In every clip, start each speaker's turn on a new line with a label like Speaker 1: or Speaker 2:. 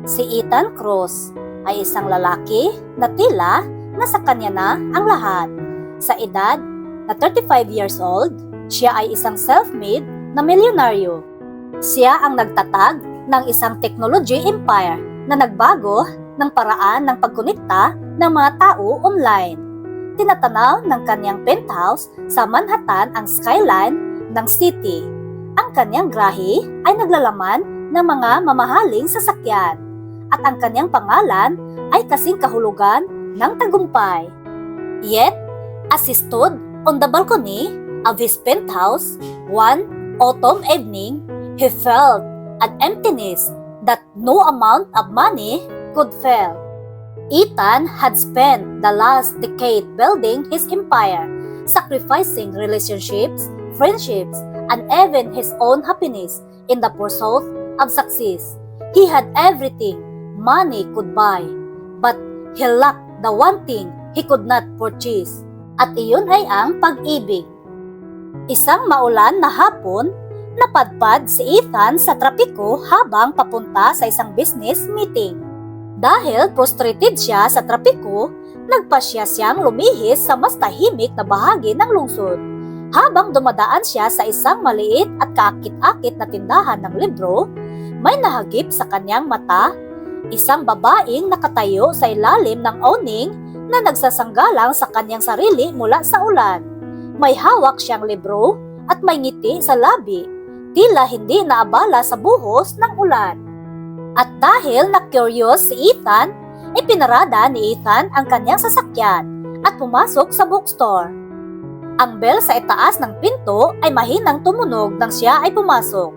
Speaker 1: Si Ethan Cruz ay isang lalaki na tila nasa kanya na ang lahat. Sa edad na 35 years old, siya ay isang self-made na milyonaryo. Siya ang nagtatag ng isang technology empire na nagbago ng paraan ng pagkonekta ng mga tao online. Tinatanaw ng kanyang penthouse sa Manhattan ang skyline ng city. Ang kanyang grahe ay naglalaman ng mga mamahaling sasakyan at ang kanyang pangalan ay kasing kahulugan ng tagumpay. Yet, as he stood on the balcony of his penthouse one autumn evening, he felt an emptiness that no amount of money could fill. Ethan had spent the last decade building his empire, sacrificing relationships, friendships, and even his own happiness in the pursuit of success. He had everything money could buy, but he lacked the one thing he could not purchase. At iyon ay ang pag-ibig. Isang maulan na hapon, napadpad si Ethan sa trapiko habang papunta sa isang business meeting. Dahil frustrated siya sa trapiko, nagpasya siyang lumihis sa mas tahimik na bahagi ng lungsod. Habang dumadaan siya sa isang maliit at kaakit-akit na tindahan ng libro, may nahagip sa kanyang mata, isang babaeng nakatayo sa ilalim ng awning na nagsasanggalang sa kanyang sarili mula sa ulan. May hawak siyang libro at may ngiti sa labi, tila hindi naabala sa buhos ng ulan. At dahil na-curious si Ethan, ipinarada ni Ethan ang kanyang sasakyan at pumasok sa bookstore. Ang bell sa itaas ng pinto ay mahinang tumunog nang siya ay pumasok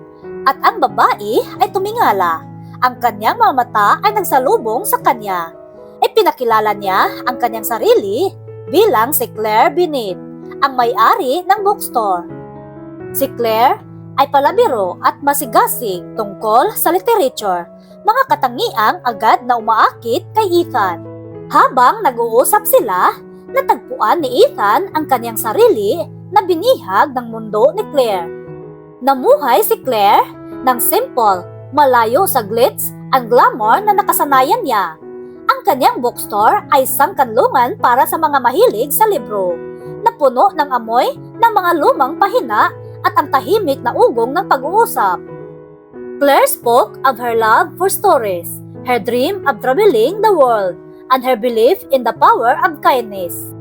Speaker 1: at ang babae ay tumingala. Ang kanyang mga mata ay nagsalubong sa kanya. Ipinakilala niya ang kanyang sarili bilang si Claire Binit, ang may-ari ng bookstore. Si Claire ay palabiro at masigasig tungkol sa literature, mga katangiang agad na umaakit kay Ethan. Habang nag-uusap sila, natagpuan ni Ethan ang kanyang sarili na binihag ng mundo ni Claire. Namuhay si Claire ng simple, malayo sa glitz ang glamour na nakasanayan niya. Ang kanyang bookstore ay isang kanlungan para sa mga mahilig sa libro, na puno ng amoy ng mga lumang pahina at ang tahimik na ugong ng pag-uusap. Claire spoke of her love for stories, her dream of traveling the world, and her belief in the power of kindness.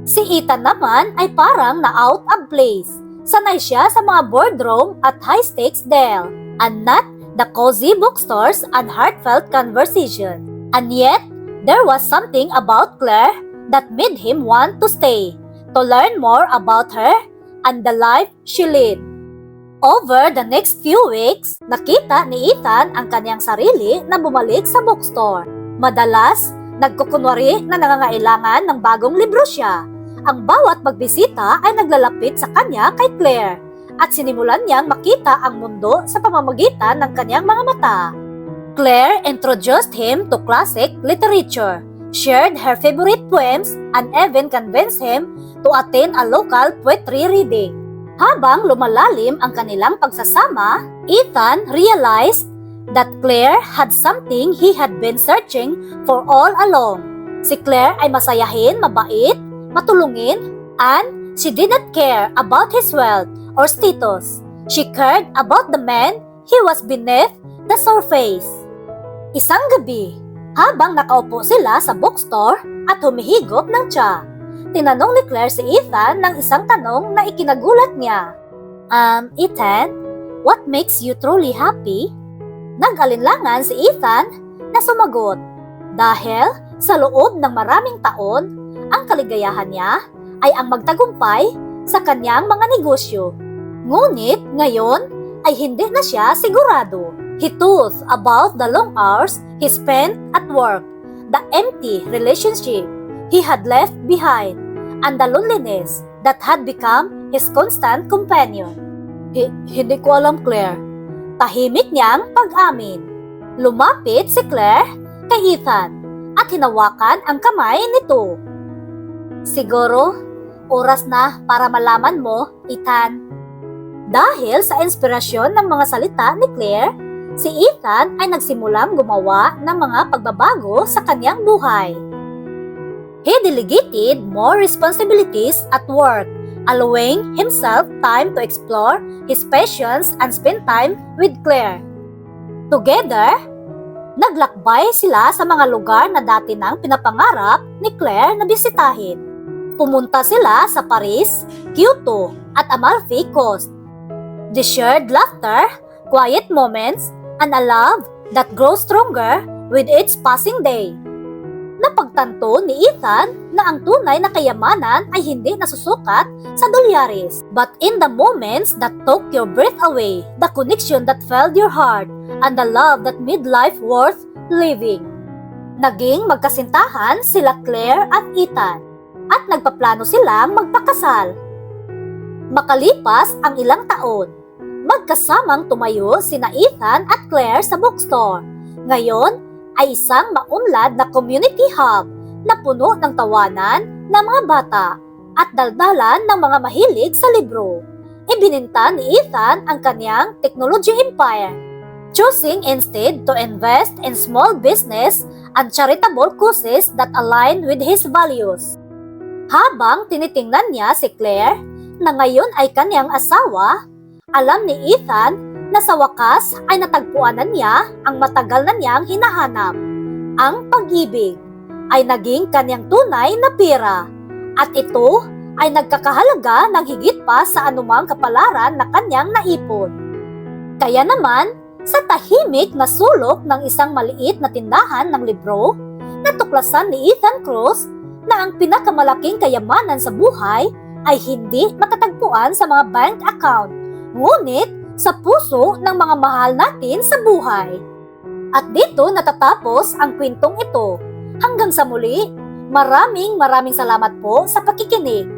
Speaker 1: Si Ethan naman ay parang na-out of place. Sanay siya sa mga boardroom at high-stakes deal, and not the cozy bookstores and heartfelt conversation. And yet, there was something about Claire that made him want to stay, to learn more about her and the life she led. Over the next few weeks, nakita ni Ethan ang kanyang sarili na bumalik sa bookstore. Madalas, nagkukunwari na nangangailangan ng bagong libro siya. Ang bawat pagbisita ay naglalapit sa kanya kay Claire at sinimulan niyang makita ang mundo sa pamamagitan ng kanyang mga mata. Claire introduced him to classic literature, shared her favorite poems, and even convinced him to attend a local poetry reading. Habang lumalalim ang kanilang pagsasama, Ethan realized that Claire had something he had been searching for all along. Si Claire ay masayahin, mabait, matulungin, and she did not care about his wealth or status. She cared about the man he was beneath the surface. Isang gabi, habang nakaupo sila sa bookstore at humihigop ng tsa, tinanong ni Claire si Ethan ng isang tanong na ikinagulat niya. Ethan, what makes you truly happy? Nag-alinlangan si Ethan na sumagot. Dahil sa loob ng maraming taon, ang kaligayahan niya ay ang magtagumpay sa kanyang mga negosyo. Ngunit ngayon ay hindi na siya sigurado. He thought about the long hours he spent at work, the empty relationship he had left behind, and the loneliness that had become his constant companion. Hindi ko alam, Claire. Tahimik niyang pag-amin. Lumapit si Claire kay Ethan at hinawakan ang kamay nito. Siguro, oras na para malaman mo, Ethan. Dahil sa inspirasyon ng mga salita ni Claire, si Ethan ay nagsimulang gumawa ng mga pagbabago sa kanyang buhay. He delegated more responsibilities at work, allowing himself time to explore his passions and spend time with Claire. Together, naglakbay sila sa mga lugar na dati nang pinapangarap ni Claire na bisitahin. Pumunta sila sa Paris, Kyoto, at Amalfi Coast. They shared laughter, quiet moments, and a love that grows stronger with each passing day. Napagtanto ni Ethan na ang tunay na kayamanan ay hindi nasusukat sa dolyares, but in the moments that took your breath away, the connection that filled your heart, and the love that made life worth living. Naging magkasintahan sila Claire at Ethan, at nagpaplano silang magpakasal. Makalipas ang ilang taon, magkasamang tumayo sina Ethan at Claire sa bookstore. Ngayon ay isang maunlad na community hub na puno ng tawanan ng mga bata at daldalan ng mga mahilig sa libro. Ibininta ni Ethan ang kanyang technology empire, choosing instead to invest in small business and charitable causes that align with his values. Habang tinitingnan niya si Claire, na ngayon ay kanyang asawa, alam ni Ethan na sa wakas ay natagpuan na niya ang matagal na niyang hinahanap. Ang pag-ibig ay naging kanyang tunay na pera, at ito ay nagkakahalaga ng higit pa sa anumang kapalaran na kanyang naipon. Kaya naman, sa tahimik na sulok ng isang maliit na tindahan ng libro, natuklasan ni Ethan Cruz na ang pinakamalaking kayamanan sa buhay ay hindi matatagpuan sa mga bank account, ngunit sa puso ng mga mahal natin sa buhay. At dito natatapos ang kwentong ito. Hanggang sa muli, maraming salamat po sa pakikinig.